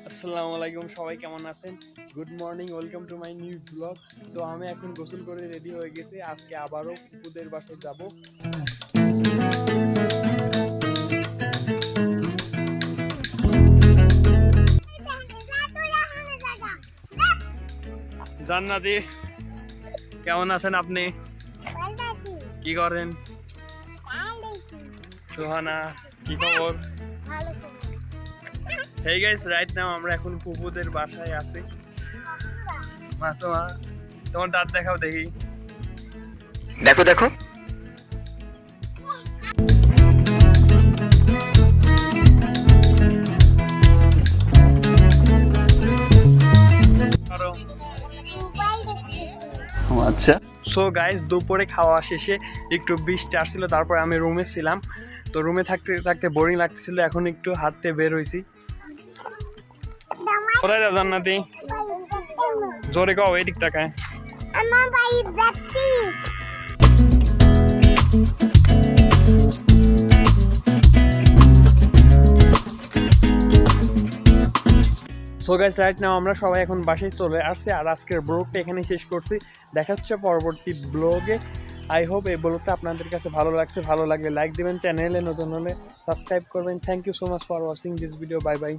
আসসালামু আলাইকুম, সবাই কেমন আছেন? Good morning, welcome to my new blog. তো আমি এখন গোসল করে রেডি হয়ে গেছি। আজকে আবারও ফুপুদের বাসায় যাব। জান্নাতি, কেমন আছেন আপনি? কি করেন? সুহানা, কি খবর? হেই গাইস, রাইট নাও আমরা এখন ফুপুদের বাসায় আছি। মাসুমা, তোমার দাঁত দেখাও দেখি। দেখো দেখো আচ্ছা। সো গাইস, দুপুরে খাওয়া শেষে একটু বৃষ্টি আসছিল, তারপরে আমি রুমে ছিলাম। তো রুমে থাকতে থাকতে বোরিং লাগতেছিল, এখন একটু হাঁটতে বের হয়েছি। কোথায় যাও জান্নাতি? জোরে কও, এই দিক তাকায়। সো গাইস, রাইট নাও আমরা সবাই এখন বাসায় চলে আসছি, আর আজকের ব্লগটা এখানে শেষ করছি। দেখা হচ্ছে পরবর্তী ব্লগে। আই হোপ এই ব্লগটা আপনাদের কাছে ভালো লাগছে। ভালো লাগলে লাইক দিবেন, চ্যানেলে নতুন হলে সাবস্ক্রাইব করবেন। Thank you so much for watching this video. Bye by.